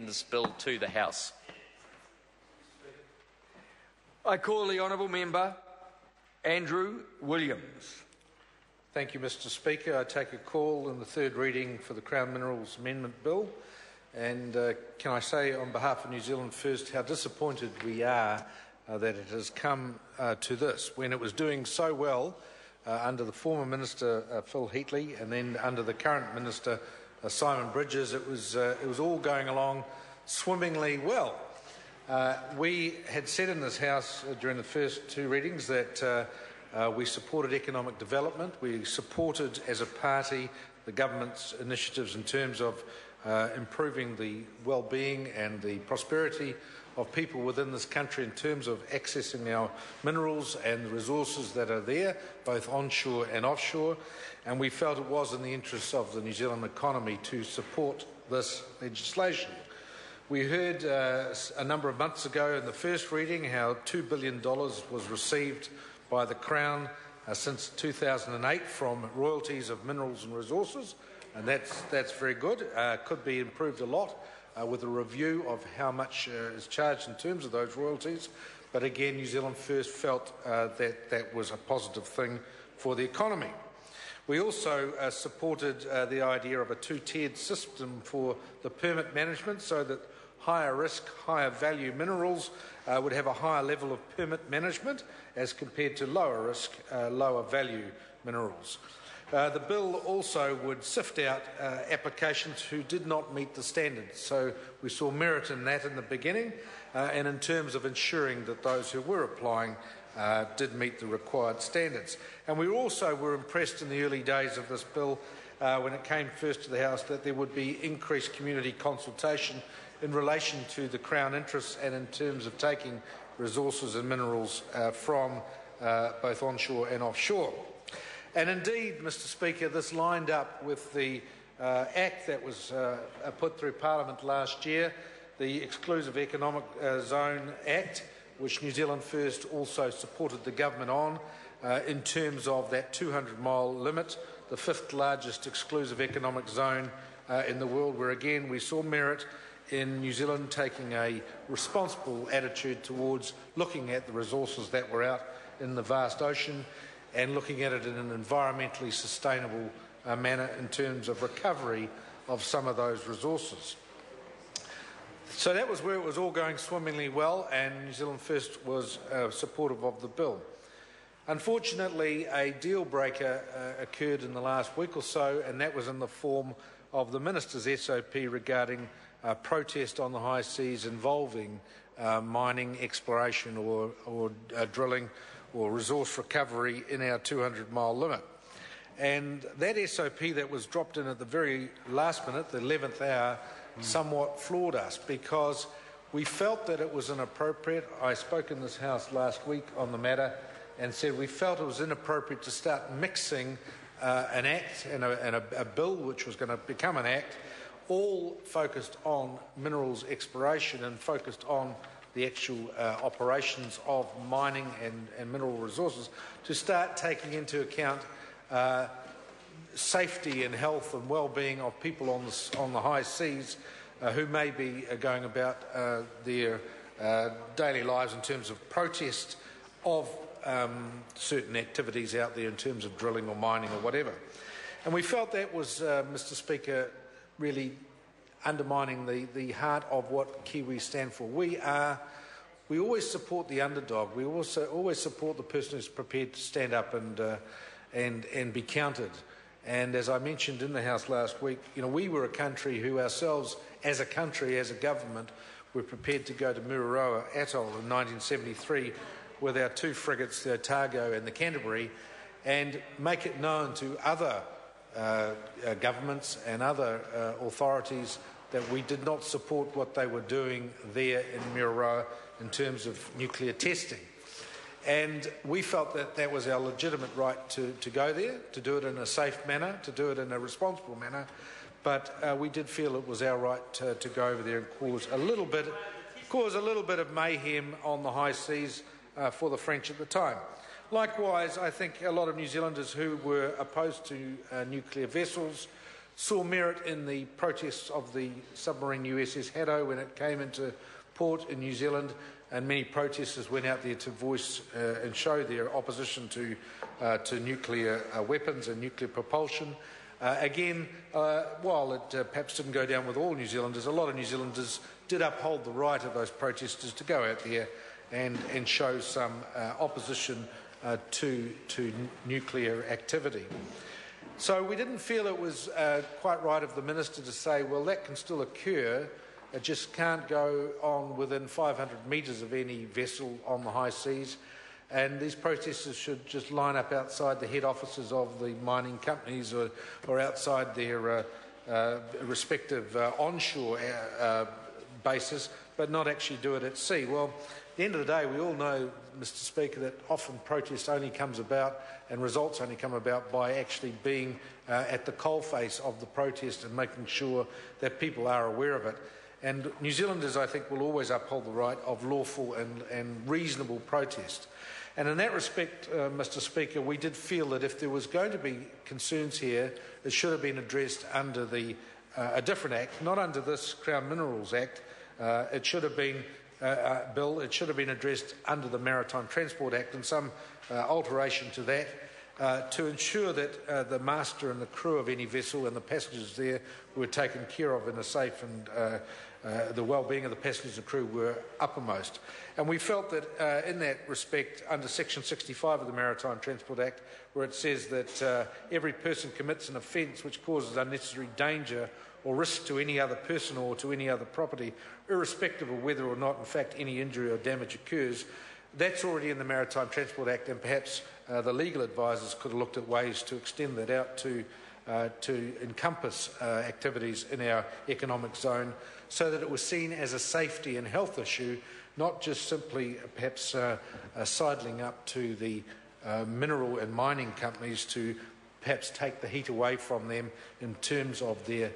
this bill to the House. I call the honourable member Andrew Williams. Thank you, Mr Speaker. I take a call in the third reading for the Crown Minerals Amendment Bill. And can I say on behalf of New Zealand First how disappointed we are that it has come to this, when it was doing so well under the former Minister Phil Heatley and then under the current Minister Simon Bridges. It was all going along swimmingly well. We had said in this House during the first two readings that we supported economic development. We supported, as a party, the government's initiatives in terms of improving the well-being and the prosperity of people within this country in terms of accessing our minerals and the resources that are there, both onshore and offshore. And we felt it was in the interests of the New Zealand economy to support this legislation. We heard a number of months ago in the first reading how $2 billion was received by the Crown since 2008 from royalties of minerals and resources, and that's very good. Could be improved a lot with a review of how much is charged in terms of those royalties. But again, New Zealand First felt that was a positive thing for the economy. We also supported the idea of a two-tiered system for the permit management so that higher risk, higher value minerals would have a higher level of permit management as compared to lower risk, lower value minerals. The bill also would sift out applications who did not meet the standards. So we saw merit in that in the beginning and in terms of ensuring that those who were applying did meet the required standards. And we also were impressed in the early days of this bill when it came first to the House that there would be increased community consultation in relation to the Crown interests and in terms of taking resources and minerals from both onshore and offshore. And indeed, Mr Speaker, this lined up with the Act that was put through Parliament last year, the Exclusive Economic Zone Act, which New Zealand First also supported the government on in terms of that 200-mile limit, the fifth largest exclusive economic zone in the world, where again we saw merit in New Zealand taking a responsible attitude towards looking at the resources that were out in the vast ocean and looking at it in an environmentally sustainable manner in terms of recovery of some of those resources. So that was where it was all going swimmingly well, and New Zealand First was supportive of the bill. Unfortunately, a deal breaker occurred in the last week or so, and that was in the form of the Minister's SOP regarding protest on the high seas involving mining, exploration or drilling or resource recovery in our 200-mile limit. And that SOP that was dropped in at the very last minute, the 11th hour, somewhat floored us because we felt that it was inappropriate. I spoke in this House last week on the matter and said we felt it was inappropriate to start mixing an act and a bill which was going to become an act, all focused on minerals exploration and focused on the actual operations of mining and mineral resources, to start taking into account safety and health and well-being of people on the high seas who may be going about their daily lives in terms of protest of certain activities out there in terms of drilling or mining or whatever. And we felt that was, Mr Speaker, really undermining the heart of what Kiwis stand for. We always support the underdog. We also always support the person who's prepared to stand up and be counted. And as I mentioned in the House last week, we were a country who ourselves, as a country, as a government, were prepared to go to Mururoa Atoll in 1973 with our two frigates, the Otago and the Canterbury, and make it known to other governments and other authorities that we did not support what they were doing there in Mururoa in terms of nuclear testing. And we felt that that was our legitimate right to go there, to do it in a safe manner, to do it in a responsible manner, but we did feel it was our right to go over there and cause a little bit of mayhem on the high seas for the French at the time. Likewise, I think a lot of New Zealanders who were opposed to nuclear vessels saw merit in the protests of the submarine USS Haddo when it came into port in New Zealand, and many protesters went out there to voice and show their opposition to nuclear weapons and nuclear propulsion. While it perhaps didn't go down with all New Zealanders, a lot of New Zealanders did uphold the right of those protesters to go out there and show some opposition to nuclear activity. So we didn't feel it was quite right of the Minister to say, well, that can still occur, it just can't go on within 500 metres of any vessel on the high seas, and these protesters should just line up outside the head offices of the mining companies or outside their respective onshore bases, but not actually do it at sea. Well, at the end of the day, we all know, Mr. Speaker, that often protest only comes about and results only come about by actually being at the coalface of the protest and making sure that people are aware of it. And New Zealanders, I think, will always uphold the right of lawful and reasonable protest. And in that respect, Mr. Speaker, we did feel that if there was going to be concerns here, it should have been addressed under a different act, not under this Crown Minerals Act. It should have been bill. It should have been addressed under the Maritime Transport Act and some alteration to that to ensure that the master and the crew of any vessel and the passengers there were taken care of in a safe and the well-being of the passengers and crew were uppermost. And we felt that in that respect, under Section 65 of the Maritime Transport Act, where it says that every person commits an offence which causes unnecessary danger or risk to any other person or to any other property, irrespective of whether or not, in fact, any injury or damage occurs, that's already in the Maritime Transport Act, and perhaps the legal advisors could have looked at ways to extend that out to encompass activities in our economic zone so that it was seen as a safety and health issue, not just simply perhaps sidling up to the mineral and mining companies to perhaps take the heat away from them in terms of their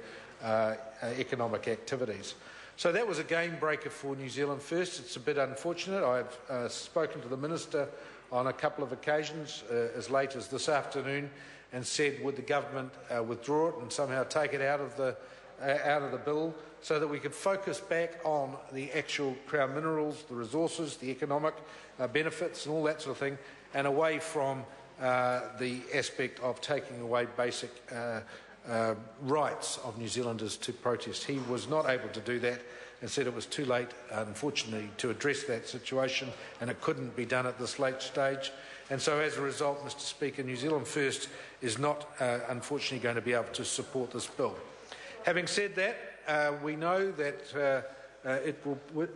economic activities. So that was a game breaker for New Zealand First. It's a bit unfortunate. I've spoken to the Minister on a couple of occasions as late as this afternoon and said, would the government withdraw it and somehow take it out of the bill so that we could focus back on the actual Crown Minerals, the resources, the economic benefits and all that sort of thing, and away from the aspect of taking away basic rights of New Zealanders to protest. He was not able to do that and said it was too late, unfortunately, to address that situation, and it couldn't be done at this late stage. And so as a result, Mr. Speaker, New Zealand First is not, unfortunately, going to be able to support this bill. Having said that, we know that it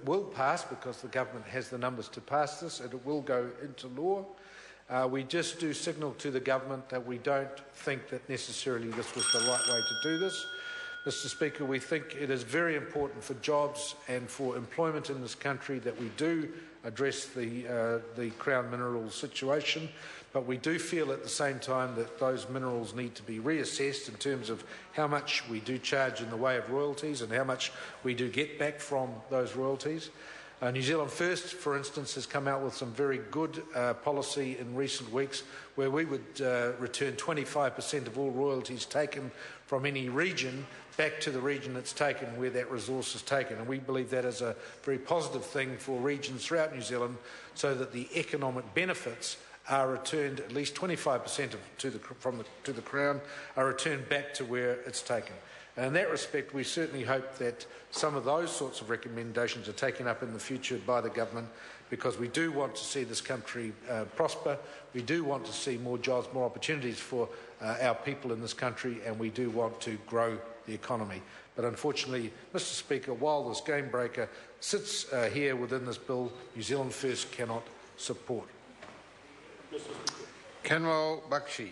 will pass because the government has the numbers to pass this, and it will go into law. We just do signal to the government that we don't think that necessarily this was the right way to do this. Mr. Speaker, we think it is very important for jobs and for employment in this country that we do address the Crown Minerals situation, but we do feel at the same time that those minerals need to be reassessed in terms of how much we do charge in the way of royalties and how much we do get back from those royalties. New Zealand First, for instance, has come out with some very good policy in recent weeks where we would return 25% of all royalties taken from any region back to the region it's taken where that resource is taken. And we believe that is a very positive thing for regions throughout New Zealand so that the economic benefits are returned, at least 25% to the Crown, are returned back to where it's taken. And in that respect, we certainly hope that some of those sorts of recommendations are taken up in the future by the government because we do want to see this country prosper, we do want to see more jobs, more opportunities for our people in this country, and we do want to grow the economy. But unfortunately, Mr. Speaker, while this game breaker sits here within this bill, New Zealand First cannot support. Kenwell Bakshi.